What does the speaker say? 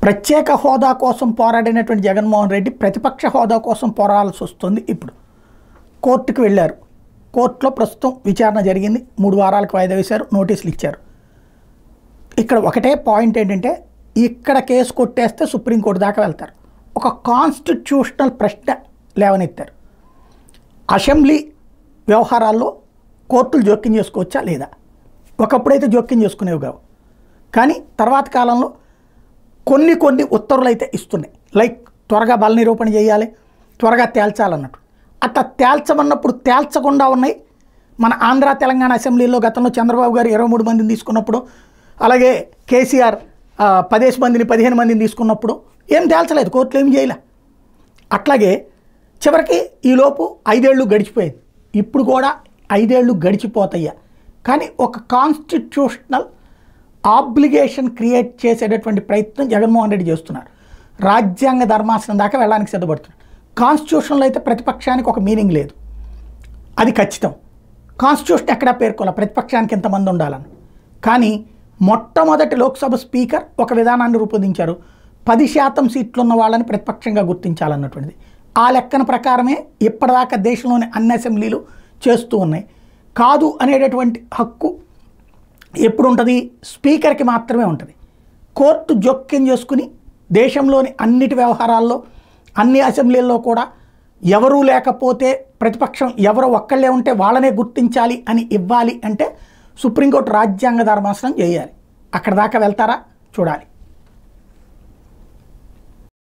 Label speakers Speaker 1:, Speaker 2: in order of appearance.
Speaker 1: ప్రత్యేక హోదా కోసం పోరాడినటువంటి జగన్మోహన్ రెడ్డి ప్రతిపక్ష హోదా కోసం పోరాడాల్సి వస్తుంది. ఇప్పుడు కోర్టుకు వెళ్ళారు. కోర్టులో ప్రస్తుతం విచారణ జరిగింది. 3 వారాలకు వాయిదా వేశారు, నోటీసులు ఇచ్చారు. ఇక్కడ ఒకటే పాయింట్ ఏంటంటే, ఇక్కడ కేసు కొట్టేస్తే సుప్రీంకోర్టు దాకా వెళ్తారు. ఒక కాన్స్టిట్యూషనల్ ప్రశ్న లేవనెత్తారు. అసెంబ్లీ వ్యవహారాల్లో కోర్టులు జోక్యం చేసుకోవచ్చా లేదా? ఒకప్పుడైతే జోక్యం చేసుకునేవి కావు, కానీ తర్వాత కాలంలో కొన్ని ఉత్తర్వులు అయితే ఇస్తున్నాయి. లైక్ త్వరగా బల నిరూపణ చేయాలి, త్వరగా తేల్చాలన్నట్టు. అట్లా తేల్చమన్నప్పుడు తేల్చకుండా ఉన్నాయి. మన ఆంధ్ర తెలంగాణ అసెంబ్లీలో గతంలో చంద్రబాబు గారు 23 మందిని తీసుకున్నప్పుడు, అలాగే కేసీఆర్ 10 మందిని 15 మందిని తీసుకున్నప్పుడు ఏం తేల్చలేదు, కోర్టులు ఏం చేయలే. అట్లాగే చివరికి ఈలోపు 5 ఏళ్ళు గడిచిపోయింది. ఇప్పుడు కూడా 5 ఏళ్ళు గడిచిపోతాయా, కానీ ఒక కాన్స్టిట్యూషనల్ ఆబ్లిగేషన్ క్రియేట్ చేసేటటువంటి ప్రయత్నం జగన్మోహన్ రెడ్డి చేస్తున్నారు. రాజ్యాంగ ధర్మాసనం దాకా వెళ్ళడానికి సిద్ధపడుతున్నారు. కాన్స్టిట్యూషన్లో అయితే ప్రతిపక్షానికి ఒక మీనింగ్ లేదు, అది ఖచ్చితం. కాన్స్టిట్యూషన్ ఎక్కడా పేర్కోవాలి ప్రతిపక్షానికి ఎంతమంది ఉండాలని. కానీ మొట్టమొదటి లోక్సభ స్పీకర్ ఒక విధానాన్ని రూపొందించారు, 10% సీట్లు ఉన్న వాళ్ళని ప్రతిపక్షంగా గుర్తించాలన్నటువంటిది. ఆ లెక్కన ప్రకారమే ఇప్పటిదాకా దేశంలోని అన్ని అసెంబ్లీలు చేస్తూ ఉన్నాయి. కాదు అనేటటువంటి హక్కు ఎప్పుడు ఉంటుంది? స్పీకర్కి మాత్రమే ఉంటుంది. కోర్టు జోక్యం చేసుకుని దేశంలోని అన్నిటి వ్యవహారాల్లో అన్ని అసెంబ్లీల్లో కూడా ఎవరూ లేకపోతే ప్రతిపక్షం ఎవరో ఒక్కళ్ళే ఉంటే వాళ్ళనే గుర్తించాలి అని ఇవ్వాలి అంటే సుప్రీంకోర్టు రాజ్యాంగ ధర్మాసనం చేయాలి. అక్కడ దాకా వెళ్తారా చూడాలి.